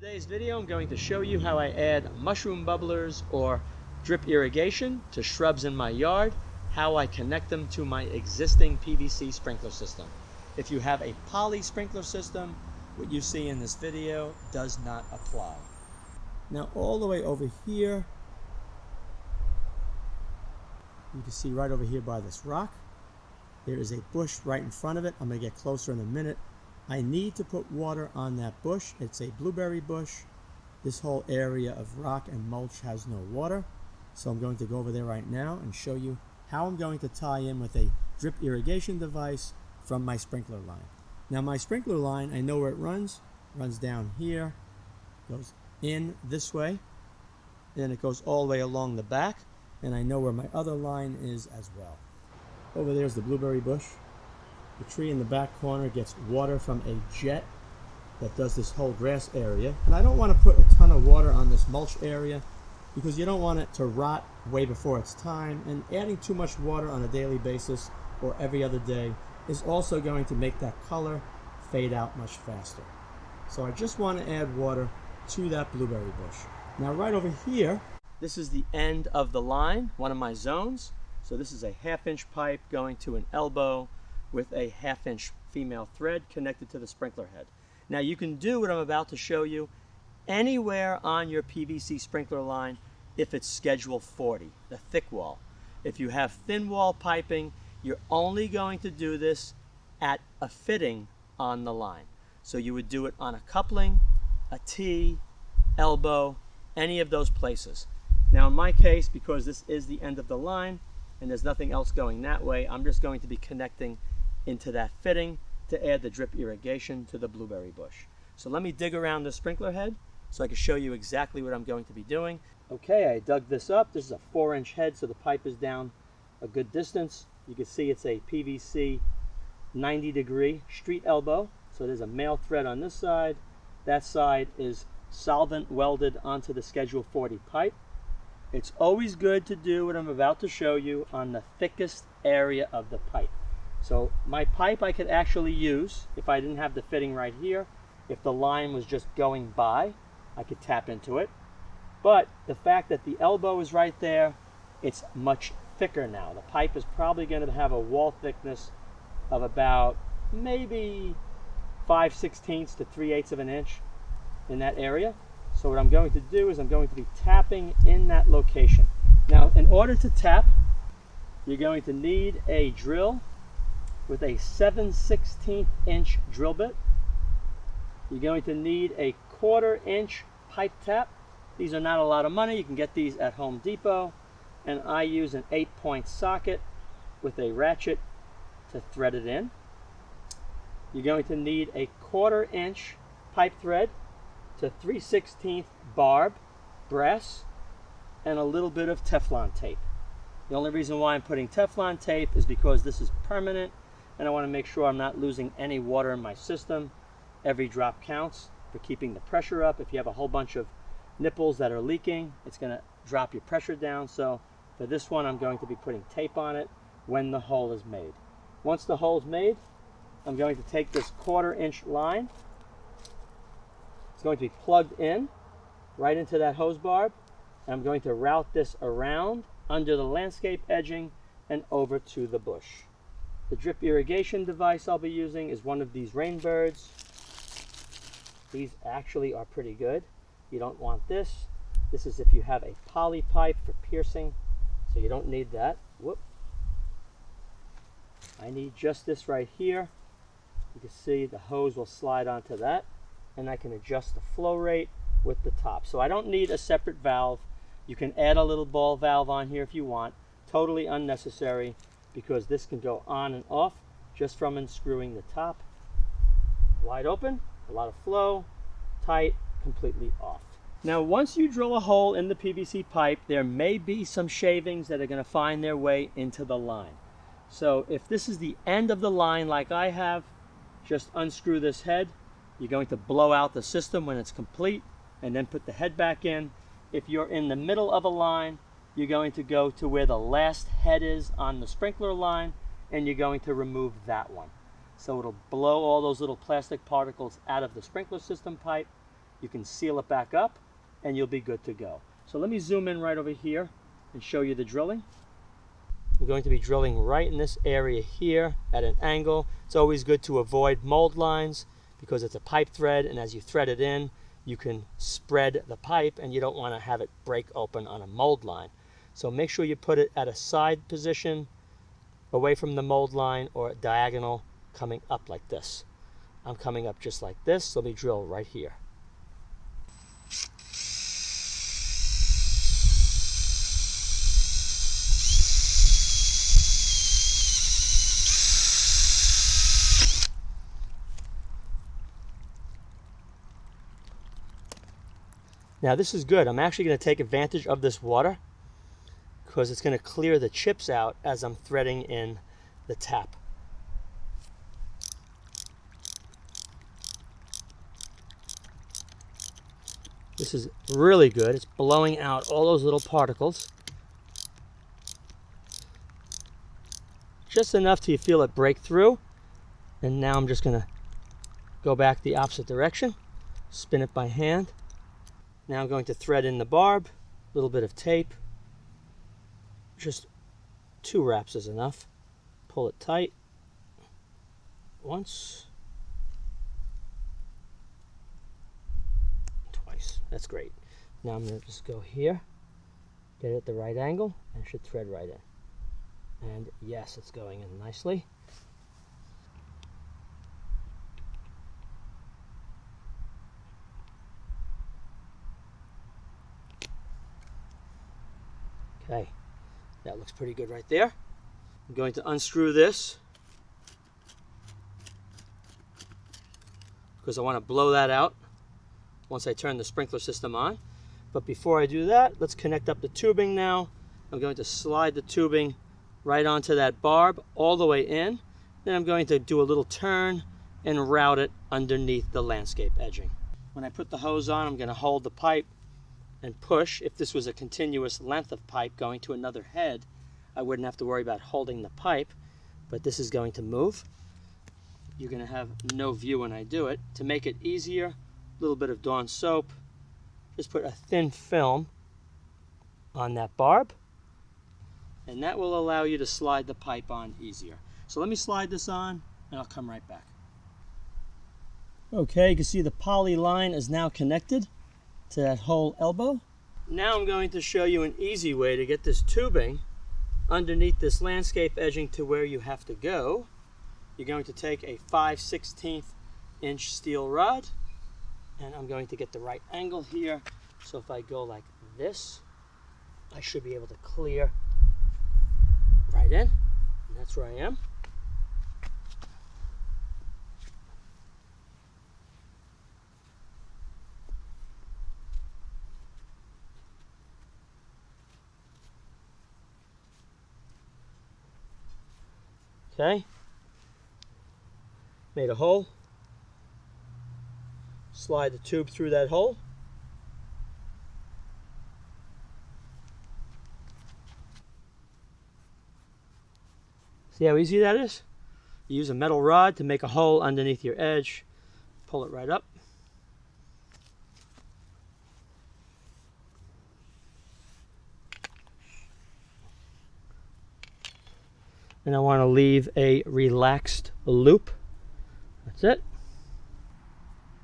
today's video, I'm going to show you how I add mushroom bubblers or drip irrigation to shrubs in my yard, how I connect them to my existing PVC sprinkler system. If you have a poly sprinkler system, what you see in this video does not apply. Now all the way over here, you can see right over here by this rock, there is a bush right in front of it. I'm going to get closer in a minute. I need to put water on that bush. It's a blueberry bush. This whole area of rock and mulch has no water. So I'm going to go over there right now and show you how I'm going to tie in with a drip irrigation device from my sprinkler line. Now my sprinkler line, I know where it runs. It runs down here, goes in this way, then it goes all the way along the back, and I know where my other line is as well. Over there's the blueberry bush. The tree in the back corner gets water from a jet that does this whole grass area. And I don't want to put a ton of water on this mulch area because you don't want it to rot way before its time. And adding too much water on a daily basis or every other day is also going to make that color fade out much faster. So I just want to add water to that blueberry bush. Now right over here, this is the end of the line, one of my zones. So this is a 1/2 inch pipe going to an elbow with a 1/2 inch female thread connected to the sprinkler head. Now you can do what I'm about to show you anywhere on your PVC sprinkler line if it's schedule 40, the thick wall. If you have thin wall piping, you're only going to do this at a fitting on the line. So you would do it on a coupling, a T, elbow, any of those places. Now in my case, because this is the end of the line and there's nothing else going that way, I'm just going to be connecting into that fitting to add the drip irrigation to the blueberry bush. So let me dig around the sprinkler head so I can show you exactly what I'm going to be doing. Okay, I dug this up. This is a 4-inch head, so the pipe is down a good distance. You can see it's a PVC 90-degree street elbow. So there's a male thread on this side. That side is solvent welded onto the schedule 40 pipe. It's always good to do what I'm about to show you on the thickest area of the pipe. So my pipe I could actually use if I didn't have the fitting right here. If the line was just going by, I could tap into it. But the fact that the elbow is right there, it's much thicker now. The pipe is probably going to have a wall thickness of about maybe 5/16 to 3/8 of an inch in that area. So what I'm going to do is I'm going to be tapping in that location. Now in order to tap, you're going to need a drill with a 7/16 inch drill bit. You're going to need a 1/4 inch pipe tap. These are not a lot of money. You can get these at Home Depot. And I use an 8-point socket with a ratchet to thread it in. You're going to need a 1/4 inch pipe thread to 3/16 barb, brass, and a little bit of Teflon tape. The only reason why I'm putting Teflon tape is because this is permanent and I want to make sure I'm not losing any water in my system. Every drop counts for keeping the pressure up. If you have a whole bunch of nipples that are leaking, it's going to drop your pressure down. So for this one, I'm going to be putting tape on it when the hole is made. Once the hole is made, I'm going to take this 1/4 inch line. It's going to be plugged in right into that hose barb. And I'm going to route this around under the landscape edging and over to the bush. The drip irrigation device I'll be using is one of these Rainbirds. These actually are pretty good. You don't want this. This is if you have a poly pipe for piercing, so you don't need that. Whoop. I need just this right here. You can see the hose will slide onto that, and I can adjust the flow rate with the top. So I don't need a separate valve. You can add a little ball valve on here if you want. Totally unnecessary, because this can go on and off just from unscrewing the top. Wide open, a lot of flow, tight, completely off. Now once you drill a hole in the PVC pipe, there may be some shavings that are going to find their way into the line. So if this is the end of the line like I have, just unscrew this head. You're going to blow out the system when it's complete and then put the head back in. If you're in the middle of a line, you're going to go to where the last head is on the sprinkler line and you're going to remove that one. So it'll blow all those little plastic particles out of the sprinkler system pipe you can seal it back up and you'll be good to go. So let me zoom in right over here and show you the drilling. I'm going to be drilling right in this area here at an angle. It's always good to avoid mold lines because it's a pipe thread, and as you thread it in, you can spread the pipe and you don't want to have it break open on a mold line. So make sure you put it at a side position away from the mold line or diagonal coming up like this. I'm coming up just like this, so let me drill right here. Now this is good. I'm actually going to take advantage of this water because it's going to clear the chips out as I'm threading in the tap. This is really good. It's blowing out all those little particles. Just enough till you feel it break through. And now I'm just going to go back the opposite direction, spin it by hand. Now I'm going to thread in the barb, a little bit of tape. Just 2 wraps is enough. Pull it tight once, twice. That's great. Now I'm going to just go here, get it at the right angle, and it should thread right in. And yes, it's going in nicely. Okay, that looks pretty good right there. I'm going to unscrew this because I want to blow that out once I turn the sprinkler system on. But before I do that, let's connect up the tubing now. I'm going to slide the tubing right onto that barb all the way in. Then I'm going to do a little turn and route it underneath the landscape edging. When I put the hose on, I'm going to hold the pipe and push. If this was a continuous length of pipe going to another head, I wouldn't have to worry about holding the pipe, but this is going to move. You're going to have no view when I do it. To make it easier, a little bit of Dawn soap. Just put a thin film on that barb, and that will allow you to slide the pipe on easier. So let me slide this on, and I'll come right back. Okay, you can see the poly line is now connected to that whole elbow. Now I'm going to show you an easy way to get this tubing underneath this landscape edging to where you have to go. You're going to take a 5/16 inch steel rod, and I'm going to get the right angle here. So if I go like this, I should be able to clear right in, and that's where I am. Okay, made a hole, slide the tube through that hole. See how easy that is? You use a metal rod to make a hole underneath your edge, pull it right up. And I want to leave a relaxed loop. That's it.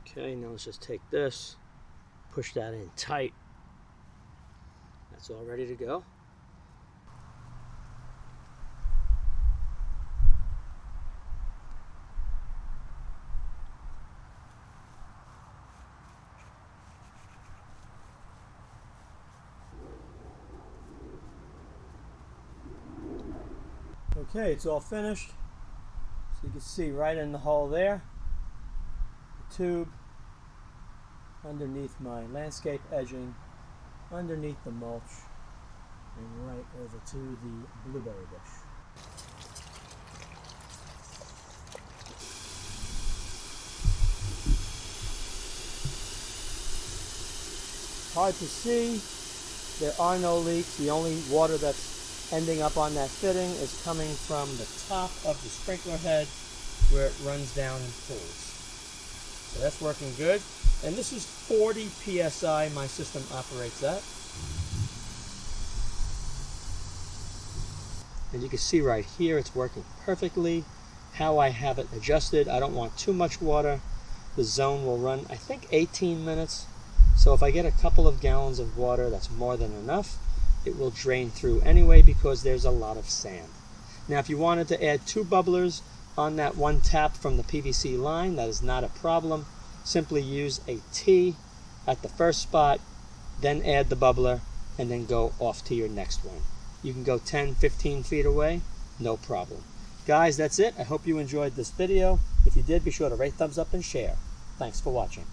Okay, now let's just take this, push that in tight. That's all ready to go. Okay, it's all finished. So you can see right in the hole there, the tube underneath my landscape edging, underneath the mulch, and right over to the blueberry bush. Hard to see. There are no leaks. The only water that's ending up on that fitting is coming from the top of the sprinkler head where it runs down and pulls. So that's working good. And this is 40 psi, my system operates at. And you can see right here it's working perfectly. How I have it adjusted, I don't want too much water. The zone will run, I think, 18 minutes. So if I get a couple of gallons of water, that's more than enough. It will drain through anyway because there's a lot of sand. Now if you wanted to add 2 bubblers on that one tap from the PVC line, that is not a problem. Simply use a T at the first spot, then add the bubbler, and then go off to your next one. You can go 10, 15 feet away, no problem. Guys, that's it. I hope you enjoyed this video. If you did, be sure to rate, thumbs up, and share. Thanks for watching.